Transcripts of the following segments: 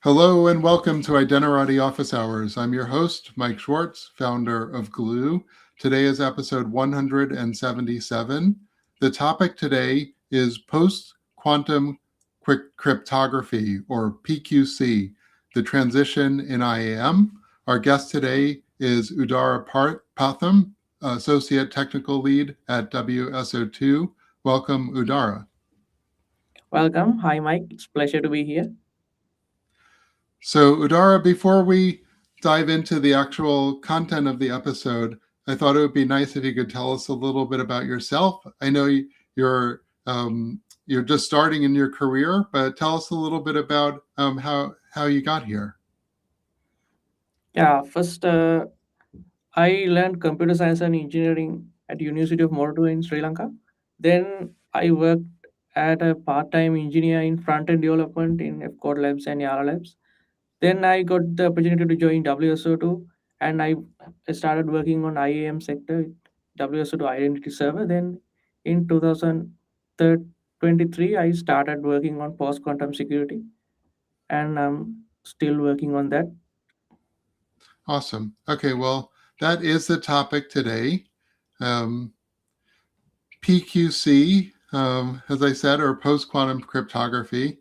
Hello and welcome to Identity Office Hours. I'm your host, Mike Schwartz, founder of Glue. Today is episode 177. The topic today is post-quantum cryptography, or PQC, the transition in IAM. Our guest today is Udara Patham, Associate Technical Lead at WSO2. Welcome, Udara. Welcome. Hi, Mike. It's a pleasure to be here. So, Udara, before we dive into the actual content of the episode, I thought it would be nice if you could tell us a little bit about yourself. I know you're just starting in your career, but tell us a little bit about how you got here. Yeah, first, I learned computer science and engineering at University of Mordo in Sri Lanka. Then I worked at a part-time engineer in front-end development in FCode Labs and Yara Labs. Then I got the opportunity to join WSO2, and I started working on IAM sector, WSO2 Identity Server. Then in 2023, I started working on post-quantum security, and I'm still working on that. Awesome. Okay, well, that is the topic today. Um, PQC, as I said, or post-quantum cryptography.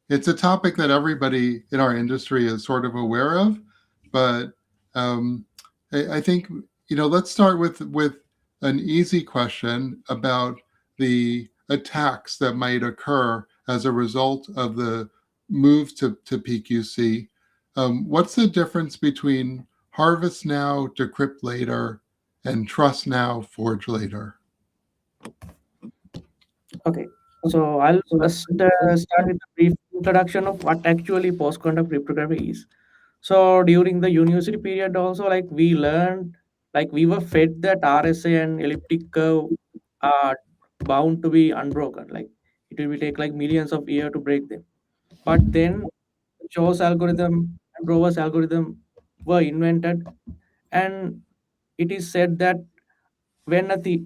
It's a topic that everybody in our industry is sort of aware of, but I think let's start with an easy question about the attacks that might occur as a result of the move to PQC. What's the difference between harvest now, decrypt later, and trust now, forge later? Okay, so I'll first start with a brief introduction of what actually post-quantum cryptography is. So during the university period, also like we learned, like we were fed that RSA and elliptic curve are bound to be unbroken. Like it will take like millions of years to break them. But then Shaw's algorithm and Grover's algorithm were invented, and it is said that when it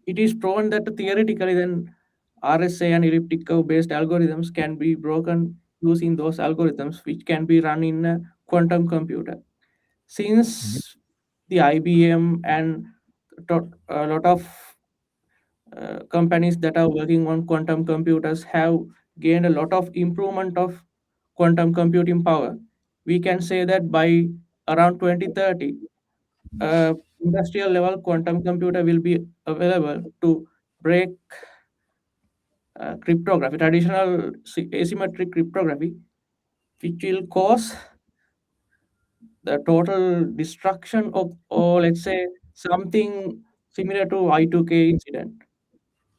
is proven that theoretically then RSA and elliptic curve based algorithms can be broken using those algorithms which can be run in a quantum computer. Mhm. Since the IBM and a lot of companies that are working on quantum computers have gained a lot of improvement of quantum computing power, we can say that by around 2030 industrial level quantum computer will be available to break cryptography, traditional asymmetric cryptography, which will cause the total destruction of, or let's say, something similar to I2K incident.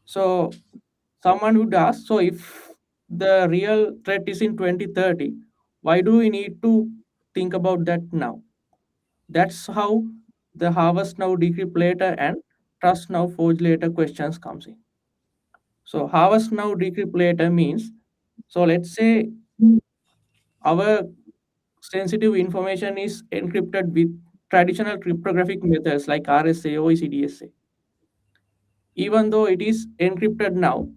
So, someone would ask, so if the real threat is in 2030, why do we need to think about that now? That's how the harvest now, decrypt later, and trust now, forge later questions comes in. So harvest now, decrypt later means, so let's say our sensitive information is encrypted with traditional cryptographic methods like RSA, OICDSA. Even though it is encrypted now,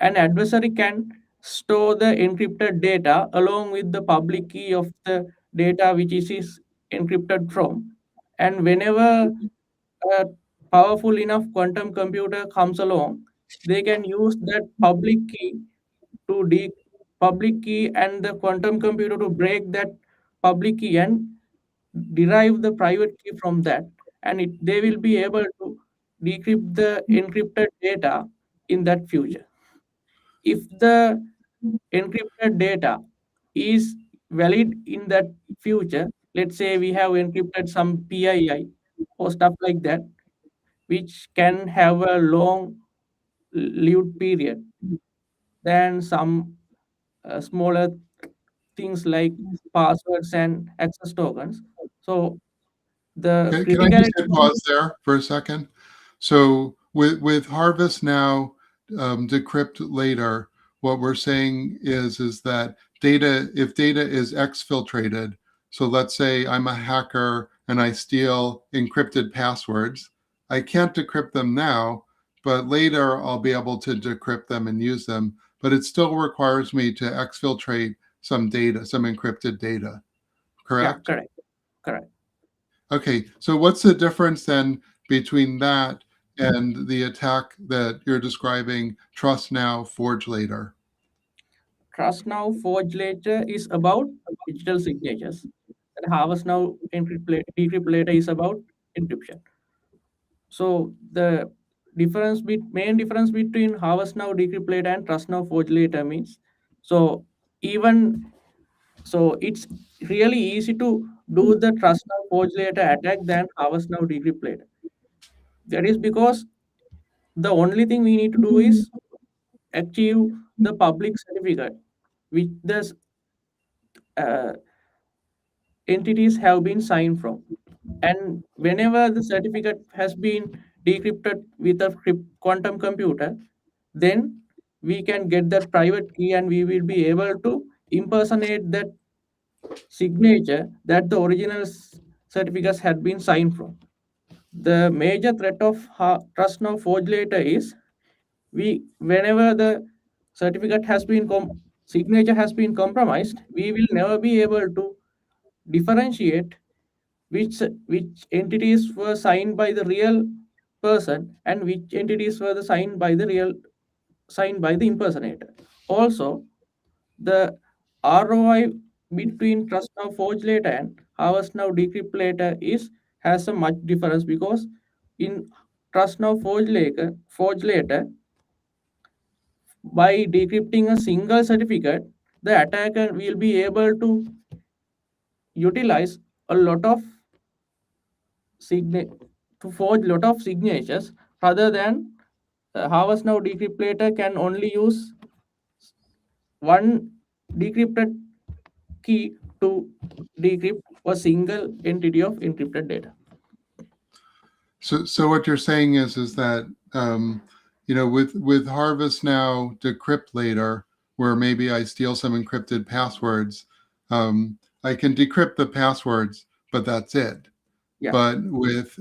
an adversary can store the encrypted data along with the public key of the data which is encrypted from. And whenever a powerful enough quantum computer comes along, they can use that to de public key and the quantum computer to break that public key and derive the private key from that, and they will be able to decrypt the encrypted data in that future. If the encrypted data is valid in that future, let's say we have encrypted some PII or stuff like that, which can have a long lived period than some smaller things like passwords and access tokens. So the Can I just criticality hit of pause there for a second? So with harvest now, decrypt later, what we're saying is that if data is exfiltrated, so let's say I'm a hacker and I steal encrypted passwords, I can't decrypt them now, but later I'll be able to decrypt them and use them. But it still requires me to exfiltrate some data, some encrypted data, correct? Yeah, correct. Okay, so what's the difference then between that and the attack that you're describing, trust now, forge later? Trust now, forge later is about digital signatures, and harvest now, decrypt later is about encryption. So the main difference between harvest now, decrypt later, and trust now, forge later means, so even so it's really easy to do the trust now, forge later attack than harvest now, decrypt later. That is because the only thing we need to do is achieve the public certificate which the uh, entities have been signed from. And whenever the certificate has been decrypted with a quantum computer, then we can get that private key and we will be able to impersonate that signature that the original certificates had been signed from. The major threat of trust now forge later is we whenever the certificate has been signature has been compromised, we will never be able to differentiate which entities were signed by the real person and which entities were signed by the impersonator. Also, the ROI between trust now forge later and harvest now decrypt later is has a much difference because in trust now forge later, by decrypting a single certificate, the attacker will be able to utilize a lot of signa- to forge lot of signatures rather than harvest now decrypt later can only use one decrypted key to decrypt a single entity of encrypted data. So what you're saying is that with harvest now, decrypt later, where maybe I steal some encrypted passwords, I can decrypt the passwords, but that's it. Yeah, But with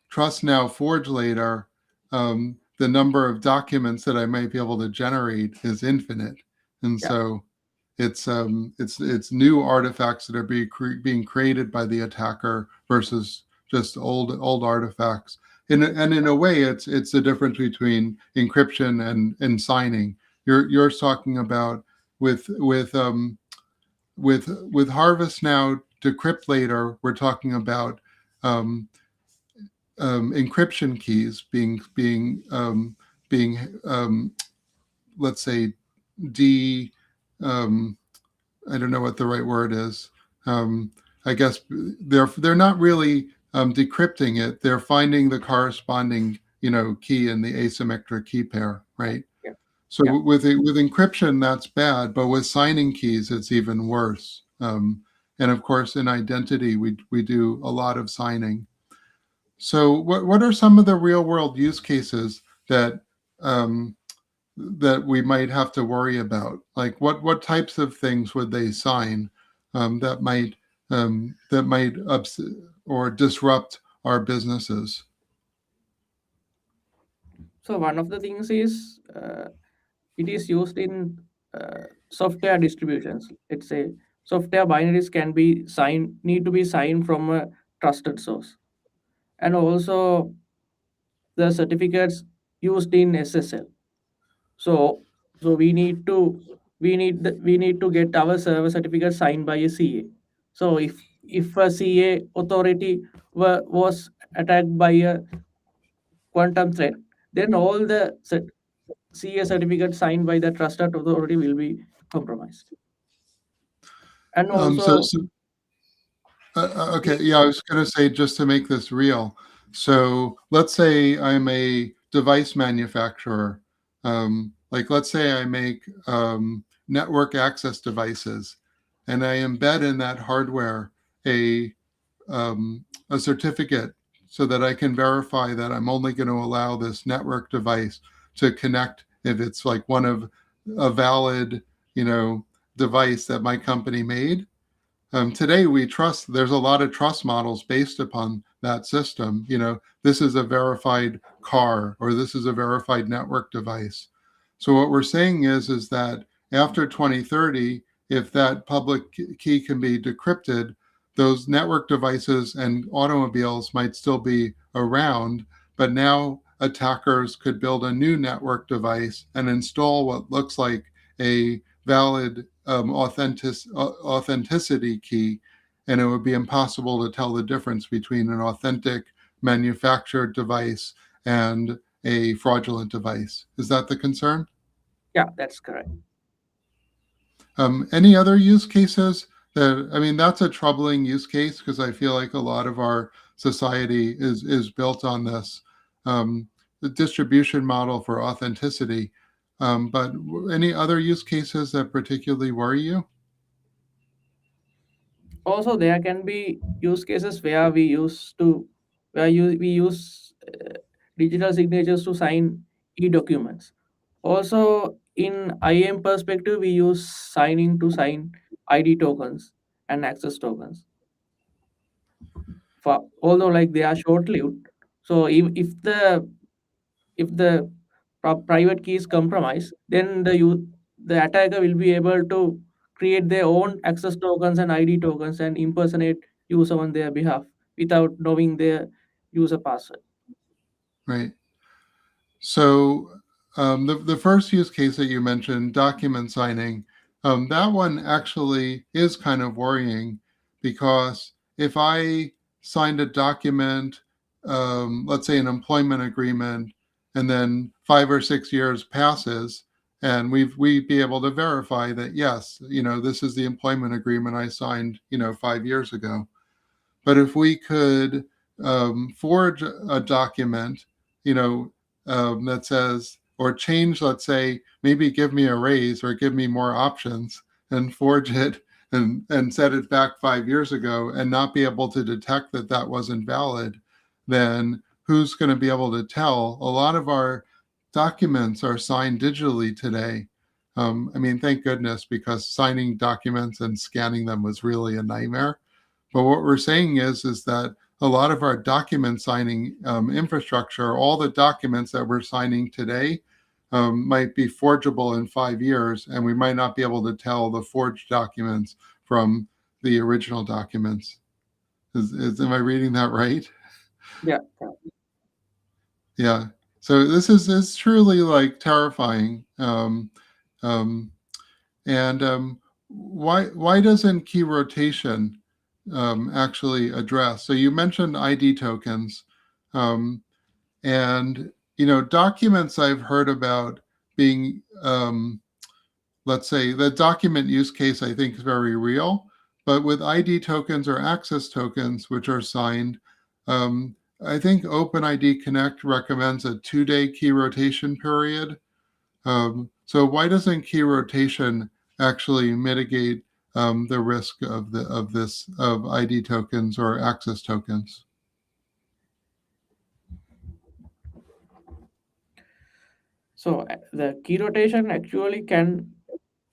trust now, forge later, the number of documents that I might be able to generate is infinite, and yeah. so it's new artifacts that are being created by the attacker versus just old artifacts. And in a way, it's the difference between encryption and signing. You're talking about with with um, with harvest now, decrypt later. We're talking about um, encryption keys being let's say de um, I don't know what the right word is. Um, I guess they're not really decrypting it. They're finding the corresponding key in the asymmetric key pair, right? Yeah, So yeah. with encryption, that's bad, but with signing keys, it's even worse. And of course, in identity, we do a lot of signing. So what are some of the real world use cases um, that we might have to worry about? Like what types of things would they sign that might or disrupt our businesses? So one of the things is it is used in software distributions. Let's say software binaries need to be signed from a trusted source, and also the certificates used in SSL. So so we need to get our server certificate signed by a CA. So if a CA authority was attacked by a quantum threat, then all the CA certificate signed by the trusted authority will be compromised. And Um, so, also, so okay, we, yeah, I was going to say, just to make this real. So let's say I'm a device manufacturer. Like let's say I make network access devices, and I embed in that hardware a a certificate so that I can verify that I'm only going to allow this network device to connect if it's like one of a valid, device that my company made. Today, there's a lot of trust models based upon that system. This is a verified car or this is a verified network device. So what we're saying is that after 2030, if that public key can be decrypted, those network devices and automobiles might still be around, but now attackers could build a new network device and install what looks like a valid authenticity key, and it would be impossible to tell the difference between an authentic manufactured device and a fraudulent device. Is that the concern? Yeah, that's correct. Any other use cases that, I mean, that's a troubling use case because I feel like a lot of our society is built on this, the distribution model for authenticity. But any other use cases that particularly worry you? Also, there can be use cases where we use digital signatures to sign e-documents. Also, in IAM perspective, we use signing to sign ID tokens and access tokens. For although like they are short-lived, so if the private key is compromised, then the attacker will be able to create their own access tokens and ID tokens and impersonate user on their behalf without knowing their user password. Right. So the first use case that you mentioned, document signing, that one actually is kind of worrying because if I signed a document, let's say an employment agreement, and then 5 or 6 years passes, and we'd be able to verify that yes, this is the employment agreement I signed, 5 years ago. But if we could forge a document, that says, or change, let's say, maybe give me a raise or give me more options, and forge it and set it back 5 years ago and not be able to detect that that wasn't valid, then who's going to be able to tell? A lot of our documents are signed digitally today. I mean, thank goodness, because signing documents and scanning them was really a nightmare. But what we're saying is that a lot of our document signing infrastructure, all the documents that we're signing today, might be forgeable in 5 years, and we might not be able to tell the forged documents from the original documents. Am I reading that right? Yeah. Yeah. So this is truly like terrifying. Um, and why doesn't key rotation actually address? So you mentioned ID tokens, um, and documents I've heard about being, let's say, the document use case I think is very real, but with ID tokens or access tokens which are signed, I think OpenID Connect recommends a 2-day key rotation period. So why doesn't key rotation actually mitigate the risk of ID tokens or access tokens? So the key rotation actually can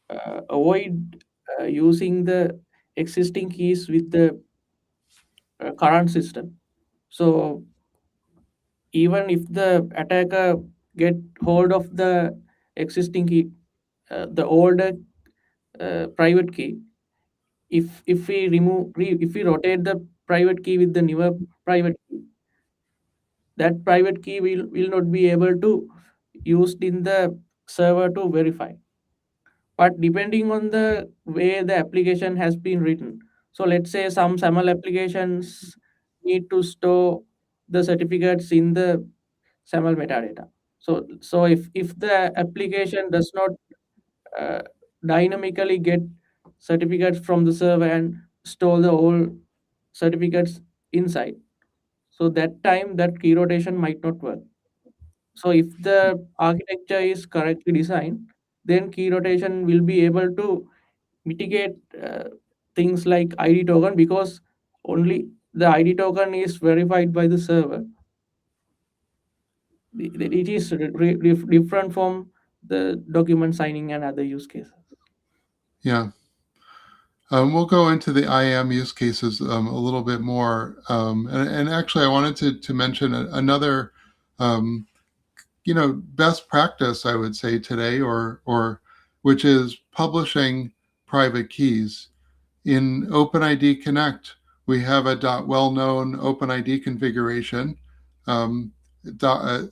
avoid using the existing keys with the current system. So even if the attacker get hold of the existing key, the older private key, if we rotate the private key with the newer private key, that private key will not be able to used in the server to verify. But depending on the way the application has been written, so let's say some SAML applications need to store the certificates in the SAML metadata. So if the application does not uh, dynamically get certificates from the server and store the whole certificates inside, so that time that key rotation might not work. So if the architecture is correctly designed, then key rotation will be able to mitigate things like ID token, because only the ID token is verified by the server. It is different from the document signing and other use cases. Yeah. We'll go into the IAM use cases a little bit more. And actually, I wanted to mention another, best practice, I would say today, or which is publishing private keys. In OpenID Connect, we have a well-known OpenID configuration. Um,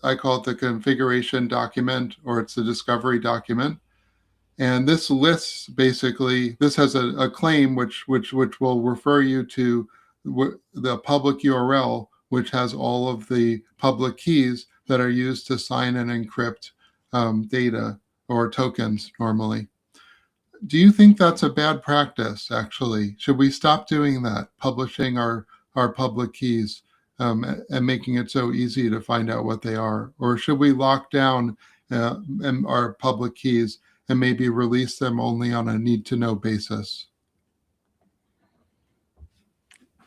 I call it the configuration document, or it's the discovery document. And this lists basically, this has a claim which will refer you to the public URL, which has all of the public keys that are used to sign and encrypt data or tokens normally. Do you think that's a bad practice, actually? Should we stop doing that, publishing our public keys and making it so easy to find out what they are? Or should we lock down our public keys and maybe release them only on a need-to-know basis?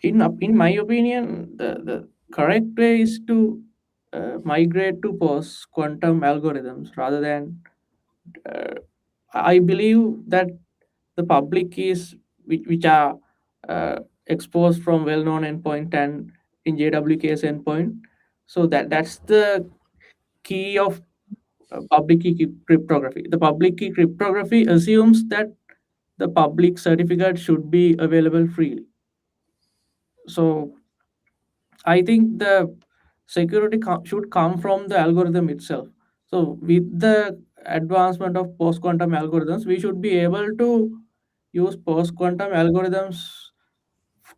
In my opinion, the correct way is to migrate to post quantum algorithms rather than. Uh, I believe that the public keys which are exposed from well-known endpoint and in JWK's endpoint, so that's the key of public key cryptography. The public key cryptography assumes that the public certificate should be available freely. So I think the security should come from the algorithm itself. So with the advancement of post quantum algorithms, we should be able to use post quantum algorithms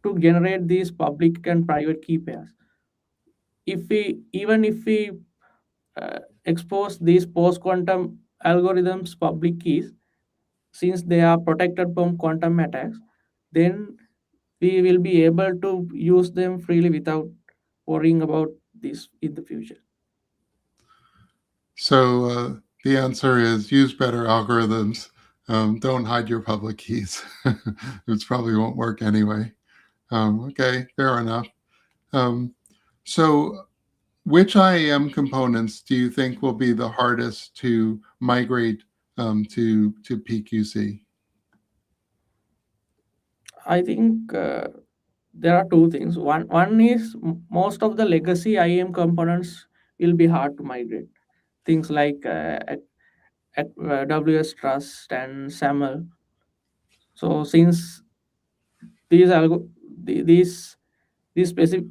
to generate these public and private key pairs. If we expose these post quantum algorithms public keys, since they are protected from quantum attacks, then we will be able to use them freely without worrying about this in the future. So the answer is use better algorithms. Don't hide your public keys. It probably won't work anyway. Okay, fair enough. Um, so which IAM components do you think will be the hardest to migrate to PQC? I think there are two things. One is most of the legacy IAM components will be hard to migrate. Things like WS Trust and SAML. So since these these specific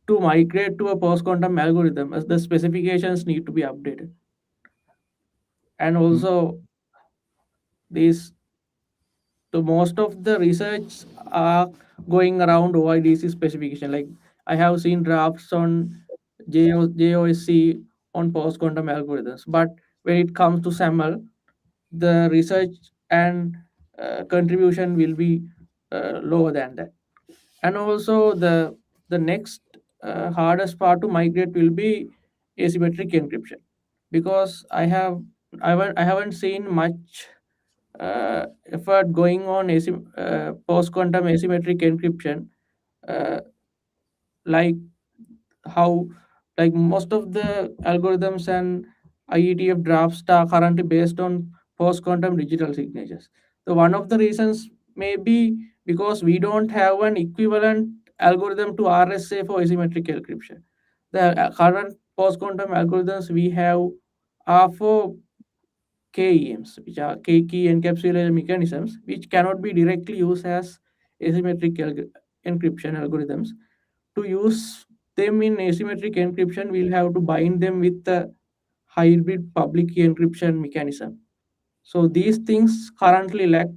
to migrate to a post quantum algorithm, as the specifications need to be updated, and also these the most of the research are going around OIDC specification. Like I have seen drafts on JOSC on post quantum algorithms, but when it comes to SAML, the research and contribution will be lower than that. And also the next hardest part to migrate will be asymmetric encryption, because I haven't seen much effort going on post quantum asymmetric encryption, uh, like how like most of the algorithms and IETF drafts are currently based on post quantum digital signatures. So one of the reasons may be because we don't have an equivalent algorithm to RSA for asymmetric encryption. The current post quantum algorithms we have are for KEMs, which are key encapsulation mechanisms, which cannot be directly used as asymmetric encryption algorithms. To use them in asymmetric encryption, we'll have to bind them with the hybrid public key encryption mechanism. So these things currently lack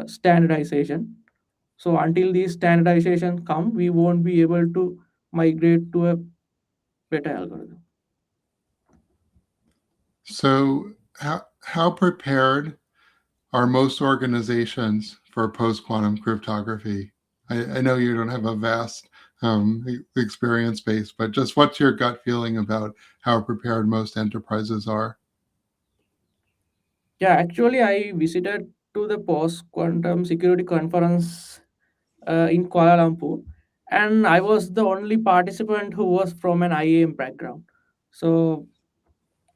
standardization. So until these standardization come, we won't be able to migrate to a better algorithm. So how prepared are most organizations for post-quantum cryptography? I know you don't have a vast experience base, but just what's your gut feeling about how prepared most enterprises are? Yeah, actually, I visited to the post quantum security conference in Kuala Lumpur, and I was the only participant who was from an IAM background. So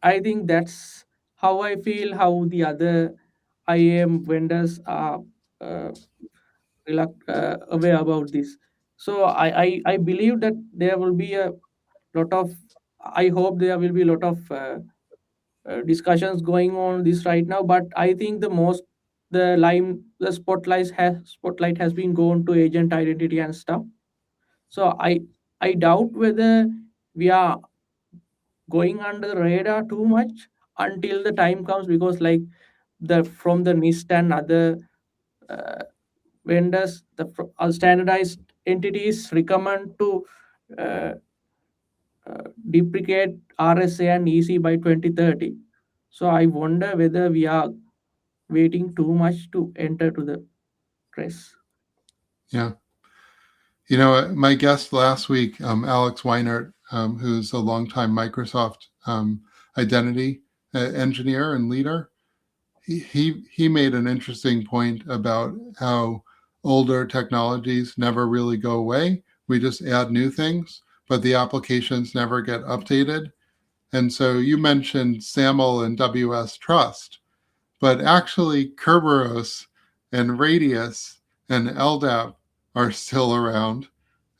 I think that's how I feel. How the other IAM vendors are uh, aware about this. So I believe that there will be a lot of. I hope there will be a lot of discussions going on this right now, but I think the spotlight has been gone to agent identity and stuff. So I doubt whether we are going under the radar too much until the time comes, because like the from the NIST and other uh, vendors, standardized entities recommend to uh, deprecate RSA and EC by 2030. So I wonder whether we are waiting too much to enter to the press. Yeah. My guest last week, Alex Weinert, who's a longtime Microsoft identity engineer and leader, he made an interesting point about how older technologies never really go away. We just add new things, but the applications never get updated. And so you mentioned SAML and WS Trust, but actually Kerberos and Radius and LDAP are still around,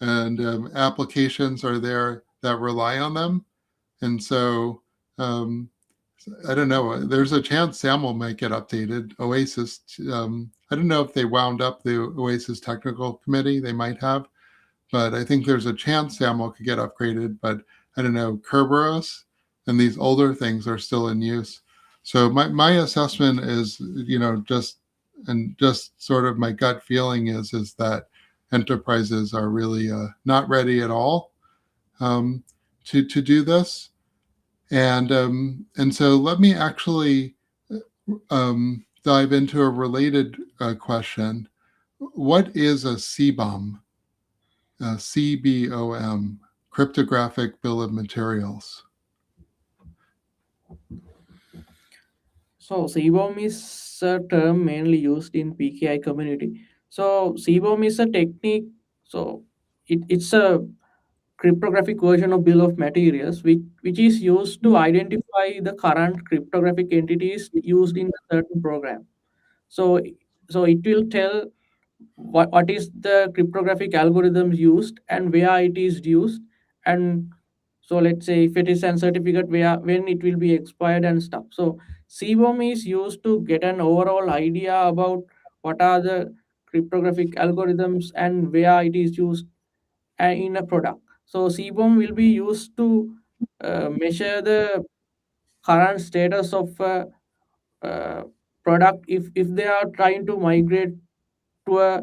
and applications are there that rely on them. And so um, I don't know. There's a chance SAML might get updated. Oasis, I don't know if they wound up the Oasis technical committee. They might have, but I think there's a chance SAML could get upgraded. But I don't know. Kerberos and these older things are still in use. So my assessment is, just sort of my gut feeling is that enterprises are really not ready at all to do this. And so let me actually dive into a related question. What is a CBOM? CBOM, cryptographic bill of materials. So CBOM is a term mainly used in PKI community. So CBOM is a technique. So it's a cryptographic version of bill of materials, which is used to identify the current cryptographic entities used in a certain program. So so it will tell what is the cryptographic algorithms used and where it is used. And so let's say if it is a certificate, where when it will be expired and stuff. So CBOM is used to get an overall idea about what are the cryptographic algorithms and where it is used in a product. So CBOM will be used to measure the current status of a uh, product. If they are trying to migrate to a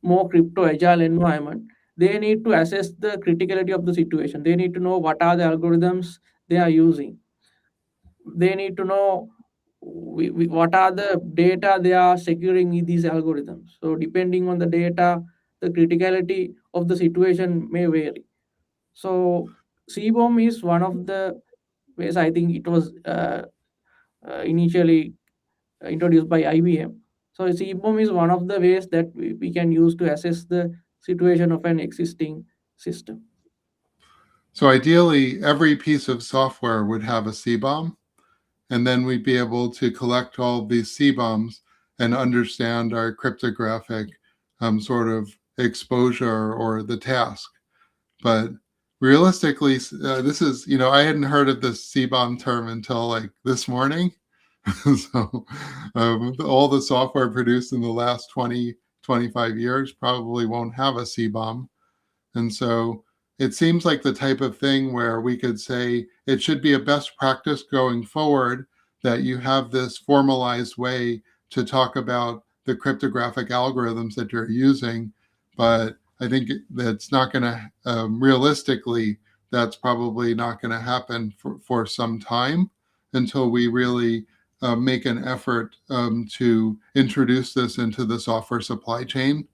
more crypto agile environment, they need to assess the criticality of the situation. They need to know what are the algorithms they are using. They need to know what are the data they are securing in these algorithms. So depending on the data, the criticality of the situation may vary. So CBOM is one of the ways. I think it was initially introduced by IBM. So CBOM is one of the ways that we can use to assess the situation of an existing system. So ideally, every piece of software would have a CBOM, and then we'd be able to collect all these CBOMs and understand our cryptographic sort of exposure or the task. But realistically, this is, I hadn't heard of this CBOM term until like this morning. So all the software produced in the last 20, 25 years probably won't have a CBOM. And so it seems like the type of thing where we could say it should be a best practice going forward that you have this formalized way to talk about the cryptographic algorithms that you're using. But I think that's not going to, realistically, that's probably not going to happen for some time until we really make an effort to introduce this into the software supply chain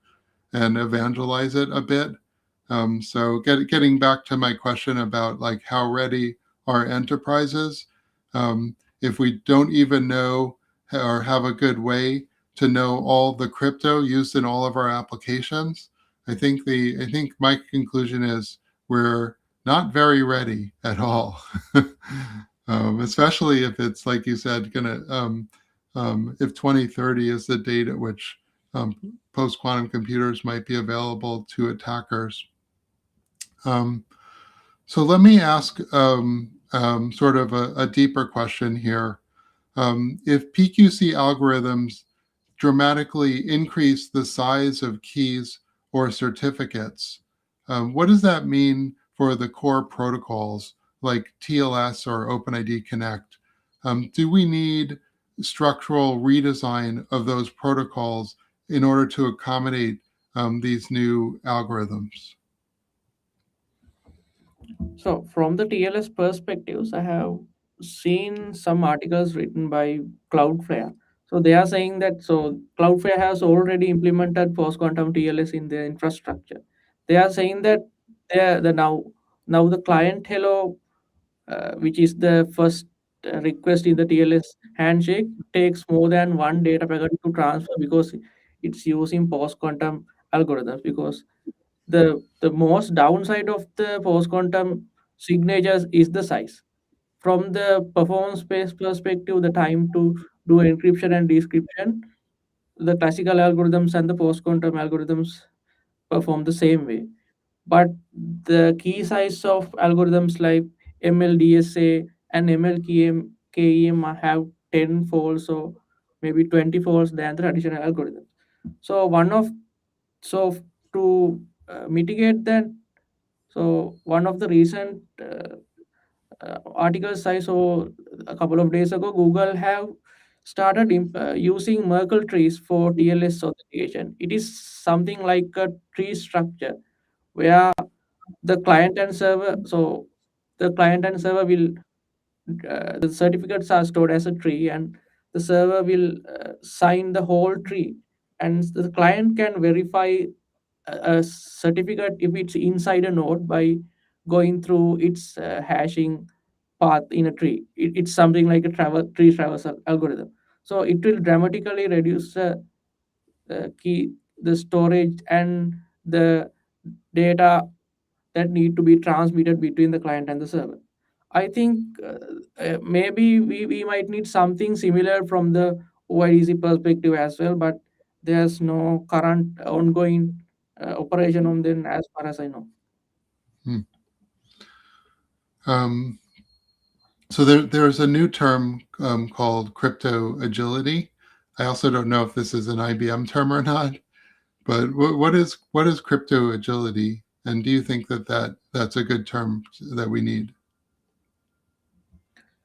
and evangelize it a bit. So getting back to my question about like how ready are enterprises, if we don't even know or have a good way to know all the crypto used in all of our applications, I think my conclusion is we're not very ready at all. Especially if it's like you said, if 2030 is the date at which um, post quantum computers might be available to attackers. So let me ask sort of a deeper question here. If PQC algorithms dramatically increase the size of keys or certificates, what does that mean for the core protocols like TLS or OpenID Connect? Do we need structural redesign of those protocols in order to accommodate these new algorithms? So, from the TLS perspectives, I have seen some articles written by Cloudflare. So they are saying that Cloudflare has already implemented post quantum TLS in their infrastructure. They are saying that the now the client hello, which is the first request in the TLS handshake, takes more than one data packet to transfer because it's using post quantum algorithms. Because the most downside of the post quantum signatures is the size. From the performance space perspective, the time to do encryption and decryption, the classical algorithms and the post quantum algorithms perform the same way. But the key size of algorithms like MLDSA and MLKEM have 10 folds or maybe 20 folds than the traditional algorithms. So one of so to mitigate that, so one of the recent articles I saw a couple of days ago, Google have started using Merkle trees for TLS authentication. It is something like a tree structure where the client and server, so the client and server will the certificates are stored as a tree, and the server will sign the whole tree, and the client can verify a certificate if it's inside a node by going through its hashing path in a tree. It's something like a tree traversal algorithm. So it will dramatically reduce key the storage and the data that need to be transmitted between the client and the server. I think maybe we might need something similar from the OIDC perspective as well, but there's no current ongoing operation on them as far as I know. Hmm. Um, so there's a new term called crypto agility. I also don't know if this is an IBM term or not, but what is crypto agility, and do you think that's a good term that we need?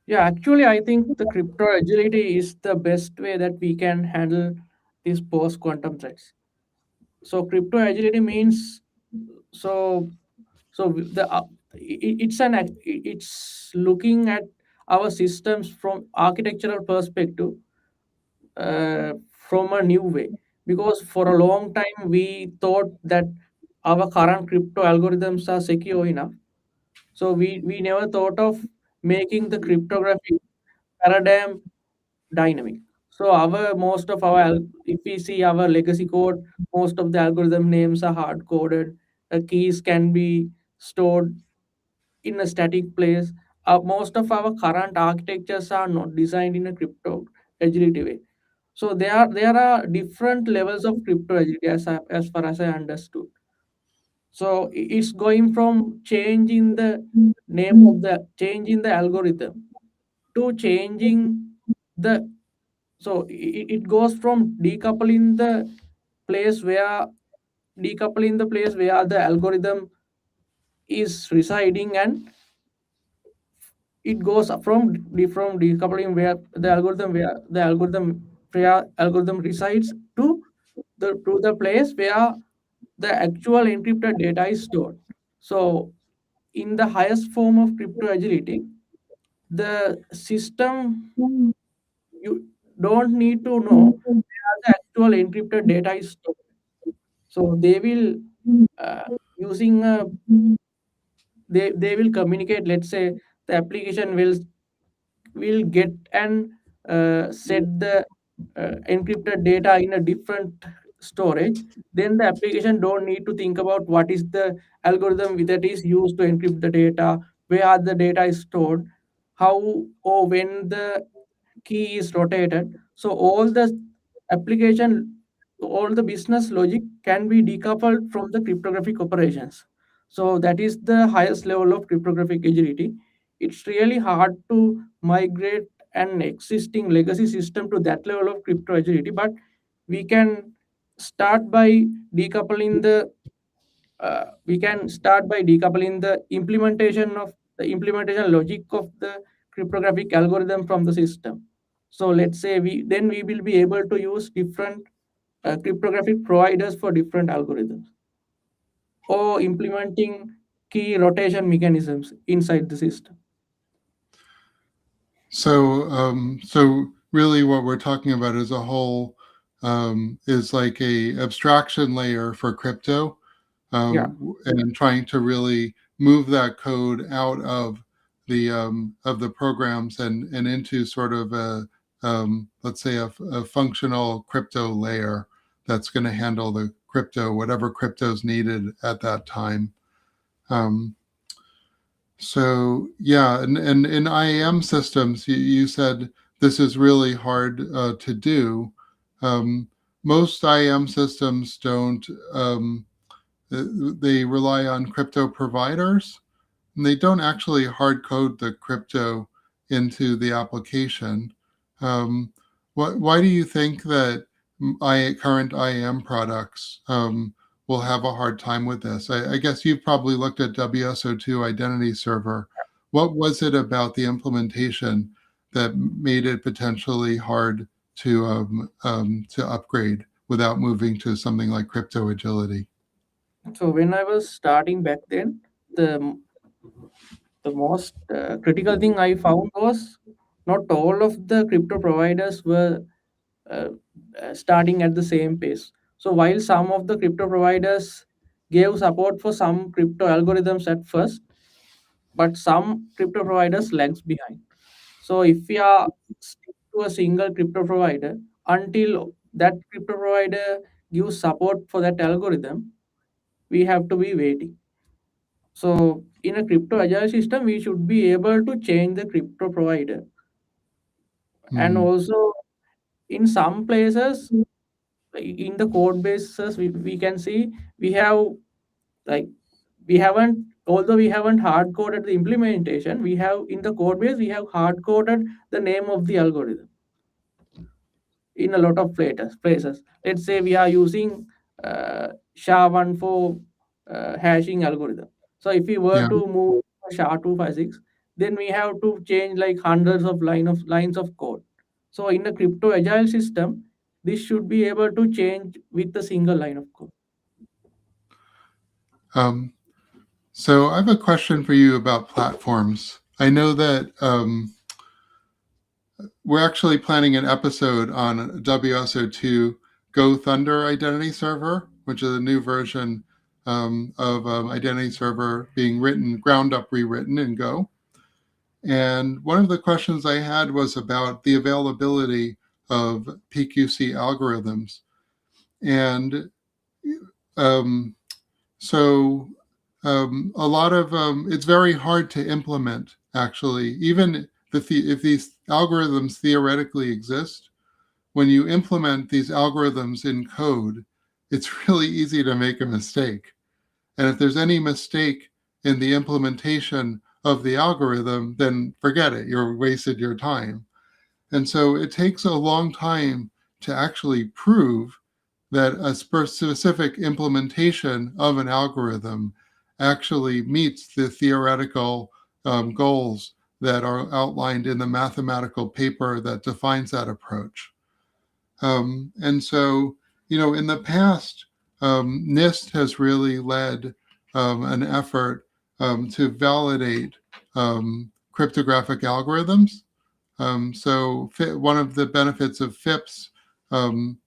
Yeah, actually, I think the crypto agility is the best way that we can handle these post quantum threats. So crypto agility means so the it's looking at our systems from architectural perspective from a new way, because for a long time we thought that our current crypto algorithms are secure enough, so we never thought of making the cryptography paradigm dynamic. So our most of our if we see our legacy code, most of the algorithm names are hard coded. The keys can be stored in a static place. Most of our current architectures are not designed in a crypto agility way. So there are different levels of crypto agility as far as I understood. So it's going from changing the name of the changing the algorithm to changing the so it goes from decoupling the place where the algorithm is residing, and it goes from decoupling where algorithm resides to the place where the actual encrypted data is stored. So in the highest form of crypto agility, the system, you don't need to know where the actual encrypted data is stored. So they will using a they will communicate. Let's say the application will get and set the encrypted data in a different storage. Then the application don't need to think about what is the algorithm that is used to encrypt the data, where the data is stored, how or when the key is rotated. So application all the business logic can be decoupled from the cryptographic operations. So that is the highest level of cryptographic agility. it's really hard to migrate an existing legacy system to that level of crypto agility, but we can start by decoupling the implementation logic of the cryptographic algorithm from the system. So let's say we will be able to use different cryptographic providers for different algorithms, or implementing key rotation mechanisms inside the system. So really, what we're talking about as a whole is like a abstraction layer for crypto, Yeah. and trying to really move that code out of the programs and into sort of a let's say a functional crypto layer that's going to handle the crypto, whatever crypto is needed at that time. Um, so yeah, and in IAM systems, you said this is really hard to do. Um, Most IAM systems don't. They rely on crypto providers, and they don't actually hard code the crypto into the application. Why do you think that current IAM products will have a hard time with this? I guess you've probably looked at WSO2 Identity Server. What was it about the implementation that made it potentially hard to upgrade without moving to something like crypto agility? So when I was starting back then, the most critical thing I found was not all of the crypto providers were uh, starting at the same pace. So while some of the crypto providers gave support for some crypto algorithms at first, but some crypto providers lags behind. So if we are stick to a single crypto provider until that crypto provider gives support for that algorithm, we have to be waiting. So in a crypto agile system, we should be able to change the crypto provider. And Hmm. also in some places, in the code bases, we can see we have like we haven't although we haven't hard coded the implementation, we have in the code base we have hard coded the name of the algorithm in a lot of places. Let's say we are using SHA-1 for hashing algorithm. So if we were Yeah. to move SHA-256, then we have to change like hundreds of lines of code. So in a crypto agile system, this should be able to change with a single line of code. Um, so I have a question for you about platforms. I know that we're actually planning an episode on WSO2 Go Thunder Identity Server, which is a new version of Identity Server being ground up rewritten in Go. And one of the questions I had was about the availability of PQC algorithms. And um, so a lot of it's very hard to implement, actually, even if these algorithms theoretically exist. When you implement these algorithms in code, it's really easy to make a mistake. And if there's any mistake in the implementation of the algorithm, then forget it. You're wasted your time. And so it takes a long time to actually prove that a specific implementation of an algorithm actually meets the theoretical goals that are outlined in the mathematical paper that defines that approach. And so, in the past, NIST has really led an effort to validate cryptographic algorithms. So one of the benefits of FIPS um,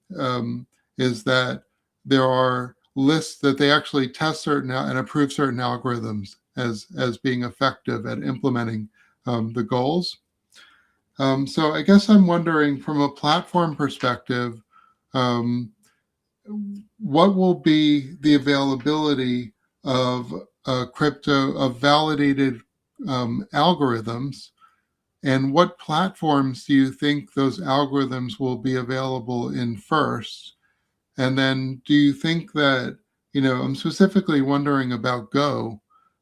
is that there are lists that they actually test certain and approve certain algorithms as being effective at implementing the goals. So I guess I'm wondering, from a platform perspective, um, what will be the availability of validated algorithms, and what platforms do you think those algorithms will be available in first? And then do you think that, I'm specifically wondering about Go.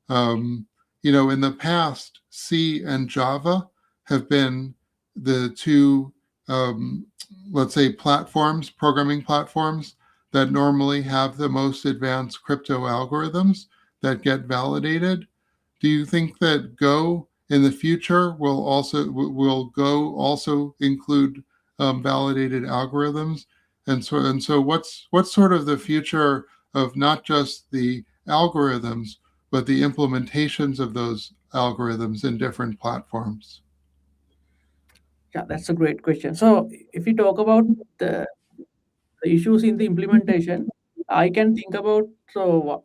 In the past, C and Java have been the two, um, let's say, programming platforms that normally have the most advanced crypto algorithms that get validated. Do you think that Go in the future will Go also include validated algorithms? And so what's sort of the future of not just the algorithms, but the implementations of those algorithms in different platforms? Yeah, that's a great question. So if we talk about the, the issues in the implementation, I can think about so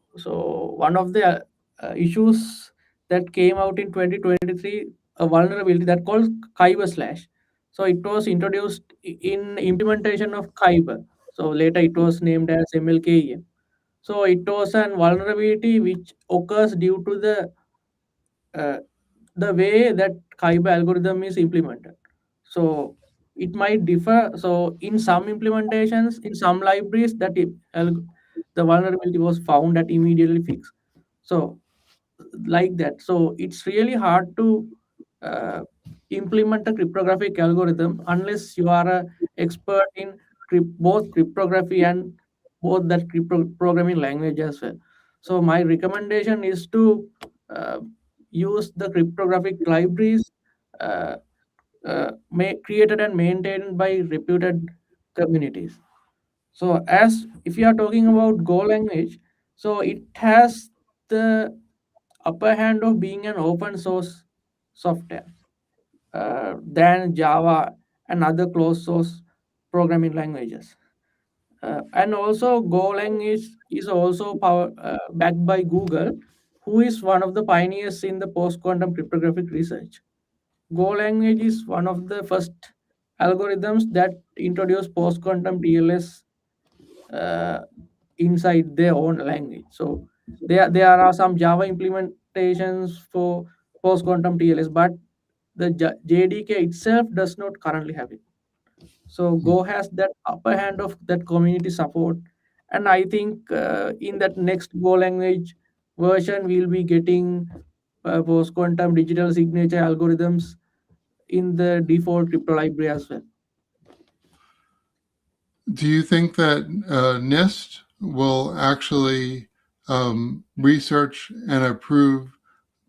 one of the issues that came out in 2023, a vulnerability that called Kyber slash. So it was introduced in implementation of Kyber. So later it was named as MLKEM. So it was an vulnerability which occurs due to uh, the way that Kyber algorithm is implemented. So it might differ. So in some implementations, in some libraries, the vulnerability was found that immediately fixed. So like that. So it's really hard to uh, implement a cryptographic algorithm unless you are a expert in both cryptography and both that programming language as well. So my recommendation is to uh, use the cryptographic libraries uh, created and maintained by reputed communities. So as if you are talking about Go language, so it has the upper hand of being an open source software than Java and other closed source programming languages. And also Golang is also backed by Google, who is one of the pioneers in the post-quantum cryptographic research. Go language is one of the first algorithms that introduce post-quantum TLS uh, inside their own language. So there are some Java implementations for post-quantum TLS, but the JDK itself does not currently have it. So Hmm. Go has that upper hand of that community support, and I think in that next Go language version, we'll be getting post quantum digital signature algorithms in the default crypto library as well. Do you think that NIST will actually research and approve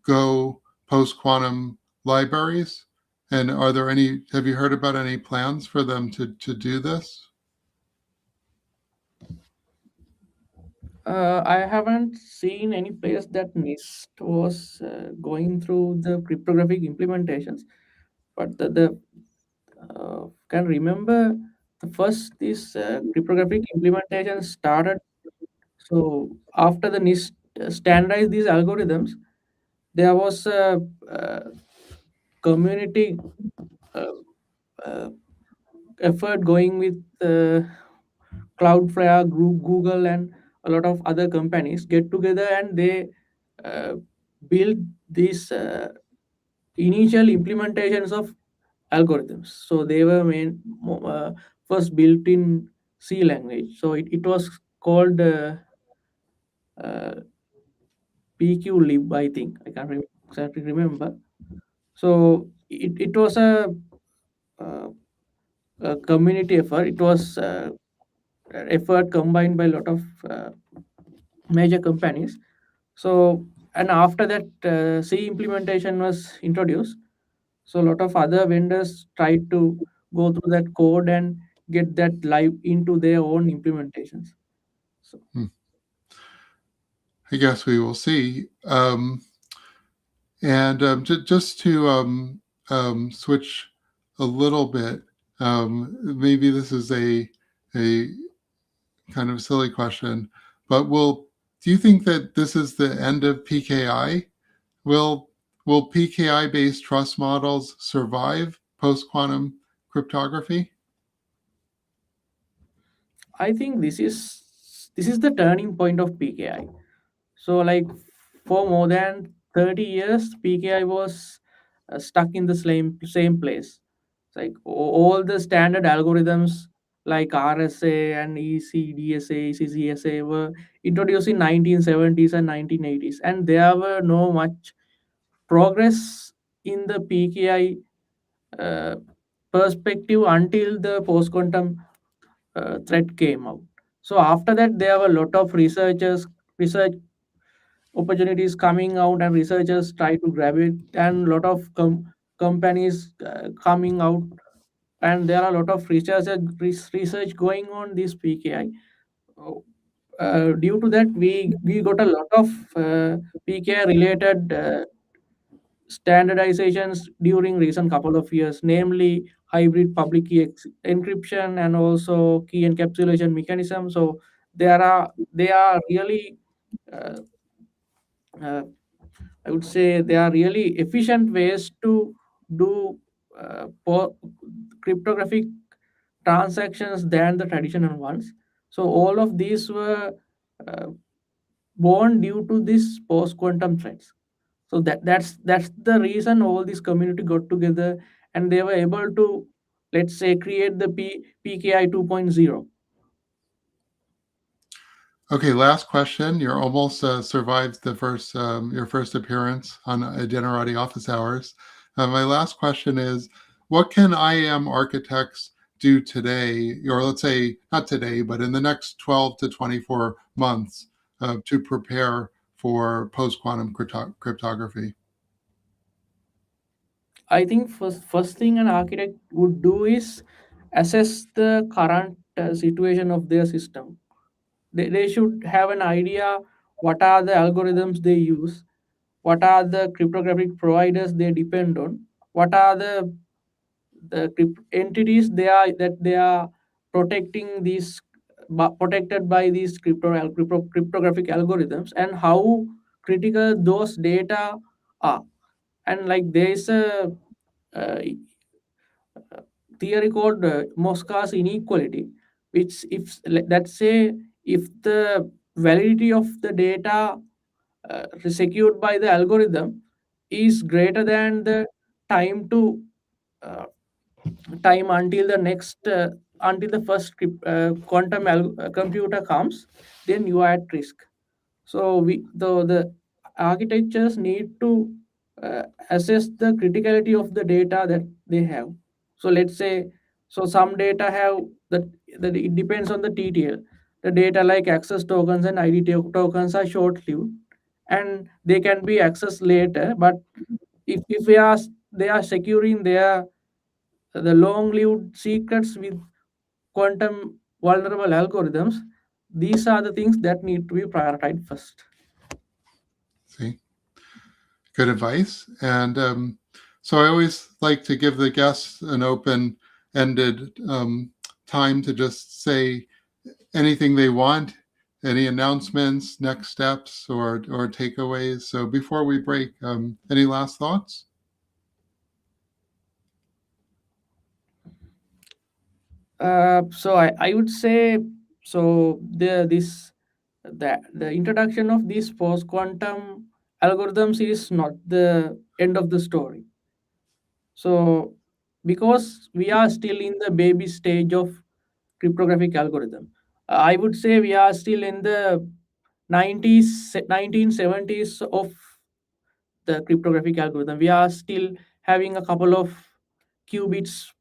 Go post-quantum libraries? And have you heard about any plans for them to do this? I haven't seen any place that NIST was going through the cryptographic implementations, but can remember the first this cryptographic implementation started. So after the NIST standardized these algorithms, there was a, community uh, uh, effort going with Cloudflare, Google, and a lot of other companies get together and they uh, build these initial implementations of algorithms. So they were first built in C language. So it was called uh, PQLib, I think. I can't exactly remember. So it was a community effort. It was effort combined by a lot of major companies. So and after that, C implementation was introduced. So a lot of other vendors tried to go through that code and get that live into their own implementations. So Hmm. I guess we will see. And just to switch a little bit, maybe this is a kind of silly question, but do you think that this is the end of PKI? Will will PKI based trust models survive post quantum cryptography? I think this is the turning point of PKI. So like for more than 30 years, PKI was stuck in the same place. It's like all the standard algorithms like RSA and ECDSA, ECCSA were introduced in 1970s and 1980s, and there were no much progress in the PKI perspective until the post-quantum threat came out. So after that, there were a lot of research opportunities coming out, and researchers try to grab it, and a lot of companies coming out, and there are a lot of research going on this PKI. Due to that, we got a lot of PKI related standardizations during recent couple of years, namely hybrid public key encryption and also key encapsulation mechanism. So they are really uh, uh, I would say they are really efficient ways to do cryptographic transactions than the traditional ones. So all of these were uh, born due to this post quantum threats. So that's the reason all this community got together, and they were able to, let's say, create the PKI 2.0. Okay, last question. You're almost survived the first your first appearance on Identity Office Hours. My last question is, what can IAM architects do today, or let's say not today, but in the next 12 to 24 months to prepare for post-quantum cryptography? I think first thing an architect would do is assess the current situation of their system. They should have an idea what are the algorithms they use, what are the cryptographic providers they depend on, what are the entities they are protecting these protected by these cryptographic algorithms, and how critical those data are. And like there is a uh, theory called Moscow's inequality, which if let's say if the validity of the data secured by the algorithm is greater than the time to uh, time until the next until the first quantum computer comes, then you are at risk. So the architectures need to assess the criticality of the data that they have. So let's say, so some data have that it depends on the TTL. The data like access tokens and ID tokens are short-lived, and they can be accessed later. But if they are securing their the long-lived secrets with quantum vulnerable algorithms, these are the things that need to be prioritized first. See, good advice. And so I always like to give the guests an open-ended time to just say anything they want, any announcements, next steps, or takeaways. So before we break, any last thoughts? I would say, so the introduction of these post quantum algorithms is not the end of the story. So because we are still in the baby stage of cryptographic algorithm, I would say we are still in the 1970s of the cryptographic algorithm. We are still having a couple of qubits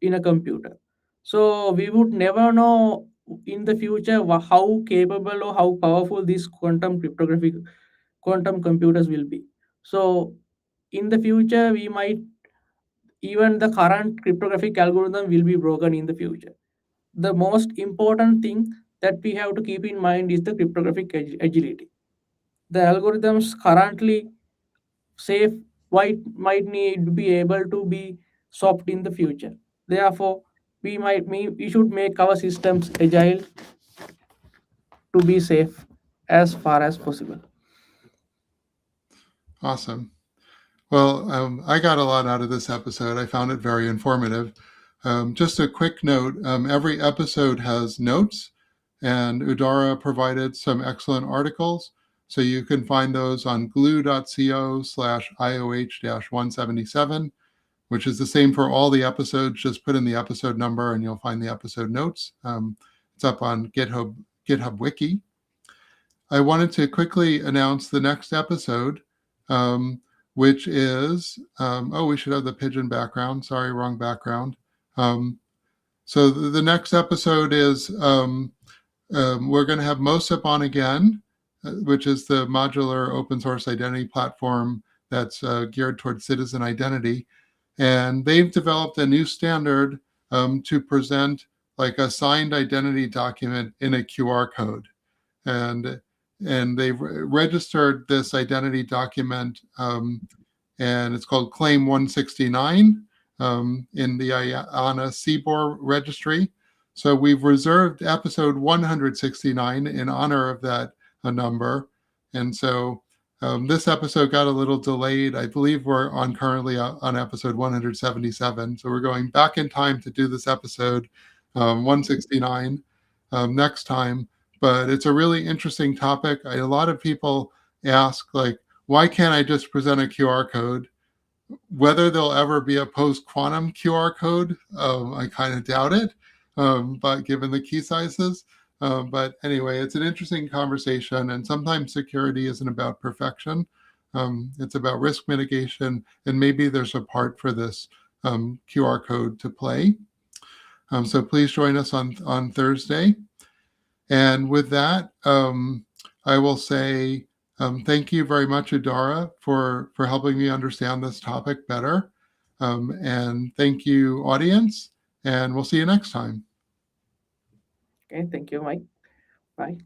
in a computer. So we would never know in the future how capable or how powerful these quantum computers will be. So in the future, we might even the current cryptographic algorithm will be broken in the future. The most important thing that we have to keep in mind is the cryptographic agility. The algorithms currently safe might need to be able to be swapped in the future. Therefore, we should make our systems agile to be safe as far as possible. Awesome. Well, I got a lot out of this episode. I found it very informative. Just a quick note, every episode has notes, and Udara provided some excellent articles. So you can find those on glue.co/IOH-177, which is the same for all the episodes. Just put in the episode number and you'll find the episode notes. It's up on GitHub Wiki. I wanted to quickly announce the next episode. which is, oh, we should have the pigeon background. Sorry, wrong background. So the next episode is, we're going to have MOSIP on again, which is the modular open source identity platform that's geared towards citizen identity. And they've developed a new standard to present like a signed identity document in a QR code. And they've registered this identity document, and it's called Claim 169 in the IAM CBOR registry. So we've reserved episode 169 in honor of that number. And so this episode got a little delayed. I believe we're on currently on episode 177. So we're going back in time to do this episode 169 next time. But it's a really interesting topic. A lot of people ask, like, why can't I just present a QR code? Whether there'll ever be a post-quantum QR code, I kind of doubt it, but given the key sizes. But anyway, it's an interesting conversation, and sometimes security isn't about perfection. It's about risk mitigation, and maybe there's a part for this QR code to play. So please join us on Thursday. And with that, I will say thank you very much, Udara, for helping me understand this topic better. And thank you, audience, and we'll see you next time. Okay, thank you, Mike. Bye.